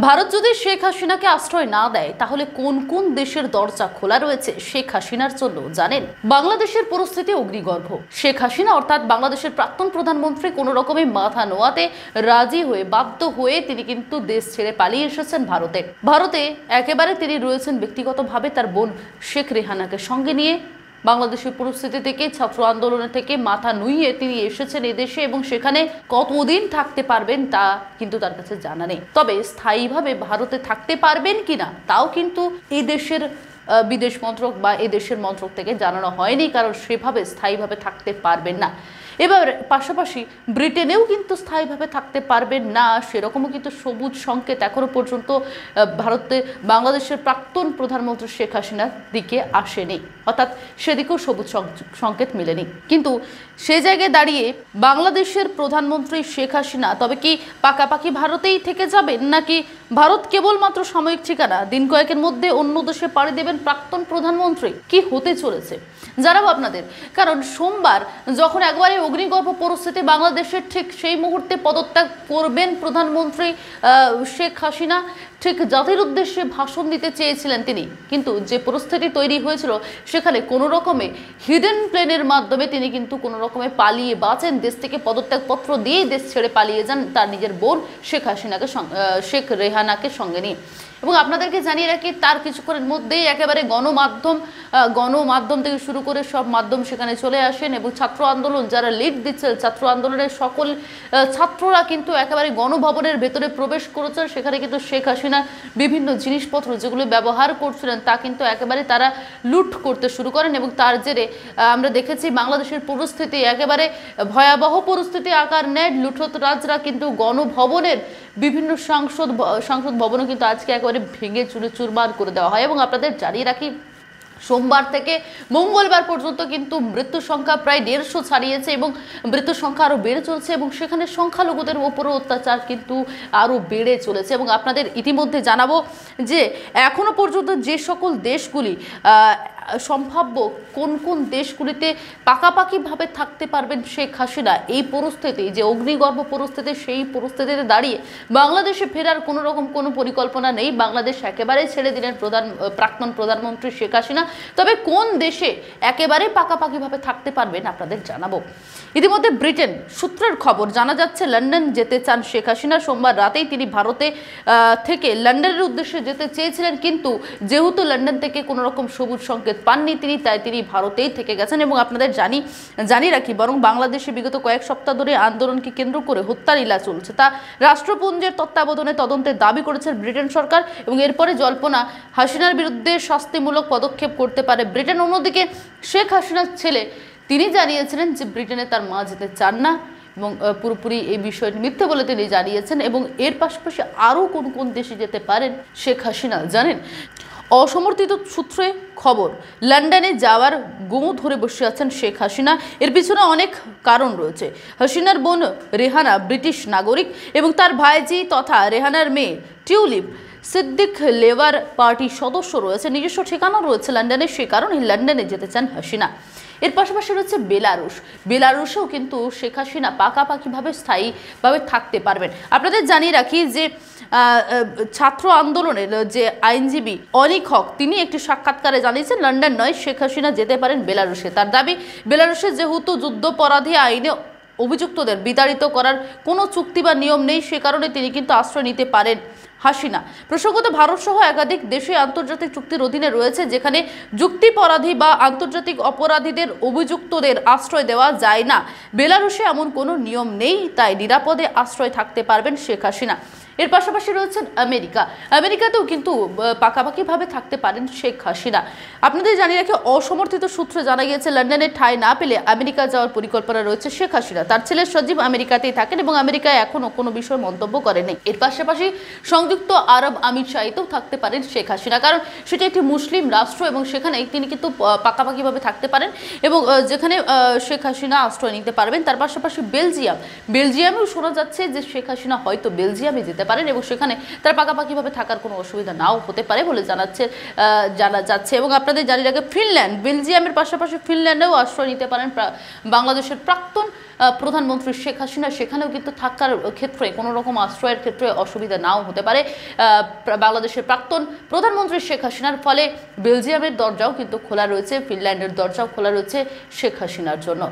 ভারত যদি শেখ হাসিনাকে আশ্রয় না দেয় তাহলে কোন কোন দেশের দরজা খোলা রয়েছে শেখ হাসিনার জন্য জানেন? বাংলাদেশের পরিস্থিতি অগ্নিগর্ভ। শেখ হাসিনা অর্থাৎ বাংলাদেশের প্রাক্তন প্রধানমন্ত্রী কোনো রকমের মাথা নোয়াতে রাজি হয়ে বাধ্য হয়ে তিনি কিন্তু দেশ ছেড়ে পালিয়ে এসেছেন ভারতে একেবারে তিনি রয়েছেন ব্যক্তিগতভাবে তার বোন শেখ রেহানাকে সঙ্গে নিয়ে। বাংলাদেশের পরিস্থিতি থেকে ছাত্র আন্দোলনের থেকে মাথা নুইয়ে তিনি এসেছেন এদেশে এবং সেখানে কতদিন থাকতে পারবেন তা কিন্তু তার কাছে জানা নেই। তবে স্থায়ীভাবে ভারতে থাকতে পারবেন কিনা তাও কিন্তু এই দেশের বিদেশ মন্ত্রক বা এই দেশের মন্ত্রক থেকে জানানো হয়নি, কারণ সেভাবে স্থায়ীভাবে থাকতে পারবেন না। এবার পাশাপাশি ব্রিটেনেও কিন্তু স্থায়ীভাবে থাকতে পারবেন না, সেরকমও কিন্তু সবুজ সংকেত এখনো পর্যন্ত ভারতে বাংলাদেশের প্রাক্তন প্রধানমন্ত্রী শেখ হাসিনার দিকে আসেনি, অর্থাৎ সেদিকেও সবুজ সংকেত মেলেনি। কিন্তু সেই জায়গায় দাঁড়িয়ে বাংলাদেশের প্রধানমন্ত্রী শেখ হাসিনা তবে কি পাকাপাকি ভারতেই থেকে যাবেন, নাকি ভারত কেবলমাত্র সাময়িক ঠিকানা, দিন কয়েকের মধ্যে অন্য দেশে পাড়ি দেবেন প্রাক্তন প্রধানমন্ত্রী? কি হতে চলেছে জানাবো আপনাদের, কারণ সোমবার যখন একবারে অগ্নিগর্ভ পরিস্থিতি বাংলাদেশের, ঠিক সেই মুহূর্তে পদত্যাগ করবেন প্রধানমন্ত্রী শেখ হাসিনা। ঠিক জাতির উদ্দেশ্যে ভাষণ দিতে চেয়েছিলেন তিনি, কিন্তু যে পরিস্থিতি তৈরি হয়েছিল সেখানে কোনো রকমে হিডেন প্লেনের মাধ্যমে তিনি কিন্তু কোনো রকমে পালিয়ে বাঁচেন, দেশ থেকে পদত্যাগপত্র দিয়েই দেশ ছেড়ে পালিয়ে যান তার নিজের বোন শেখ রেহানাকে সঙ্গে নিয়ে। এবং আপনাদেরকে জানিয়ে রাখি, তার কিছুক্ষণের মধ্যেই একেবারে গণমাধ্যম থেকে শুরু করে সব মাধ্যম সেখানে চলে আসেন এবং ছাত্র আন্দোলন যারা লিড দিচ্ছেন, ছাত্র আন্দোলনের সকল ছাত্ররা কিন্তু একেবারে গণভবনের ভেতরে প্রবেশ করেছেন। সেখানে কিন্তু শেখ হাসিনা বিভিন্ন জিনিসপত্র যেগুলো ব্যবহার করছিলেন তা কিন্তু একেবারে তারা লুট করতে শুরু করেন এবং তার জেরে আমরা দেখেছি বাংলাদেশের পরিস্থিতি একেবারে ভয়াবহ পরিস্থিতি আকার নেয়। লুঠতরাজরা কিন্তু গণভবনের বিভিন্ন সংসদ ভবনও কিন্তু আজকে একেবারে ভেঙে চুরমার করে দেওয়া হয়। এবং আপনাদের জানিয়ে রাখি, সোমবার থেকে মঙ্গলবার পর্যন্ত কিন্তু মৃত্যু সংখ্যা প্রায় 150 ছাড়িয়েছে এবং মৃত্যুর সংখ্যা আরও বেড়ে চলছে এবং সেখানে সংখ্যালঘুদের ওপরও অত্যাচার কিন্তু আরও বেড়ে চলেছে। এবং আপনাদের ইতিমধ্যে জানাবো যে এখনো পর্যন্ত যে সকল দেশগুলি সম্ভাব্য কোন কোন দেশগুলিতে পাকাপাকিভাবে থাকতে পারবেন শেখ হাসিনা, এই পরিস্থিতি যে অগ্নিগর্ভ পরিস্থিতি, সেই পরিস্থিতিতে দাঁড়িয়ে বাংলাদেশে ফেরার কোনো রকম কোনো পরিকল্পনা নেই। বাংলাদেশ একেবারেই ছেড়ে দিলেন প্রাক্তন প্রধানমন্ত্রী শেখ হাসিনা। তবে কোন দেশে একেবারে পাকাপাকিভাবে থাকতে পারবেন আপনাদের জানাবো। ইতিমধ্যে ব্রিটেন সূত্রের খবর জানা যাচ্ছে লন্ডন যেতে চান শেখ হাসিনা। সোমবার রাতেই তিনি ভারতে থেকে লন্ডনের উদ্দেশ্যে যেতে চেয়েছিলেন, কিন্তু যেহেতু লন্ডন থেকে কোনো রকম সবুজ সংকেত পাননি তিনি, তাই তিনি ভারতেই থেকে গেছেন। এবং আপনাদের জানিয়ে রাখি, বরং বাংলাদেশে বিগত কয়েক সপ্তাহ ধরে আন্দোলনকে কেন্দ্র করে হত্যা লীলা চলছে, তা রাষ্ট্রপুঞ্জের তত্ত্বাবধানে তদন্তের দাবি করেছেন ব্রিটেন সরকার এবং এরপরে জল্পনা হাসিনার বিরুদ্ধে শাস্তিমূলক পদক্ষেপ করতে পারে ব্রিটেন। অন্যদিকে শেখ হাসিনার ছেলে তিনি জানিয়েছিলেন যে ব্রিটেনে তার মা যেতে চান না এবং পুরোপুরি এই বিষয়টি মিথ্যে বলে তিনি জানিয়েছেন। এবং এর পাশাপাশি আরও কোন কোন দেশে যেতে পারেন শেখ হাসিনা জানেন? অসমর্থিত সূত্রে খবর, লন্ডনে যাওয়ার গোঁ ধরে বসে আছেন শেখ হাসিনা। এর পিছনে অনেক কারণ রয়েছে। হাসিনার বোন রেহানা ব্রিটিশ নাগরিক এবং তার ভাইজি তথা রেহানার মেয়ে টিউলিপ সিদ্দিক লেবার পার্টির সদস্য রয়েছে, নিজস্ব ঠিকানা রয়েছে লন্ডনে, সে কারণে লন্ডনে যেতে চান হাসিনা। এর পাশাপাশি রয়েছে বেলারুশেও কিন্তু শেখ হাসিনা পাকাপাকিভাবে স্থায়ীভাবে থাকতে পারবেন। আপনাদের জানিয়ে রাখি যে ছাত্র আন্দোলনের যে আইনজীবী অনিক হক তিনি একটি সাক্ষাৎকারে জানিয়েছেন লন্ডন নয়, শেখ হাসিনা যেতে পারেন বেলারুশে। তার দাবি, বেলারুশে যেহেতু যুদ্ধাপরাধী আইনে অভিযুক্তদের বিতাড়িত করার কোনো চুক্তি বা নিয়ম নেই, সে কারণে তিনি কিন্তু আশ্রয় নিতে পারেন হাসিনা। প্রসঙ্গত ভারত সহ একাধিক দেশে আন্তর্জাতিক চুক্তির অধীনে রয়েছে যেখানে যুক্তিপরাধী বা আন্তর্জাতিক অপরাধীদের অভিযুক্তদের আশ্রয় দেওয়া যায় না। বেলারুশে এমন কোনো নিয়ম নেই, তাই নিরাপদে আশ্রয় থাকতে পারবেন শেখ হাসিনা। এর পাশাপাশি রয়েছেন আমেরিকাতেও কিন্তু পাকাপাকিভাবে থাকতে পারেন শেখ হাসিনা। আপনাদের জানিয়ে রাখি, অসমর্থিত সূত্রে জানা গিয়েছে লন্ডনে ঠাঁই না পেলে আমেরিকা যাওয়ার পরিকল্পনা রয়েছে শেখ হাসিনা। তার ছেলে সজীব আমেরিকাতেই থাকেন এবং আমেরিকায় এখনও কোনো বিষয়ে মন্তব্য করেনি। এর পাশাপাশি সংযুক্ত আরব আমিরাতেও থাকতে পারেন শেখ হাসিনা, কারণ সেটা একটি মুসলিম রাষ্ট্র এবং সেখানে তিনি কিন্তু পাকাপাকিভাবে থাকতে পারেন এবং যেখানে শেখ হাসিনা আশ্রয় নিতে পারবেন। তার পাশাপাশি বেলজিয়ামেও শোনা যাচ্ছে যে শেখ হাসিনা হয়তো বেলজিয়ামে যেতে যেতে পারেন এবং সেখানে তার পাকাপাকিভাবে থাকার কোনো অসুবিধা নাও হতে পারে বলে জানা যাচ্ছে। এবং আপনাদের জানিয়ে রাখে ফিনল্যান্ড, বেলজিয়ামের পাশাপাশি ফিনল্যান্ডেও আশ্রয় নিতে পারেন বাংলাদেশের প্রাক্তন প্রধানমন্ত্রী শেখ হাসিনা। সেখানেও কিন্তু থাকার ক্ষেত্রে কোনো রকম আশ্রয়ের ক্ষেত্রে অসুবিধা নাও হতে পারে বাংলাদেশের প্রাক্তন প্রধানমন্ত্রী শেখ হাসিনার। ফলে বেলজিয়ামের দরজাও কিন্তু খোলা রয়েছে, ফিনল্যান্ডের দরজাও খোলা রয়েছে শেখ হাসিনার জন্য।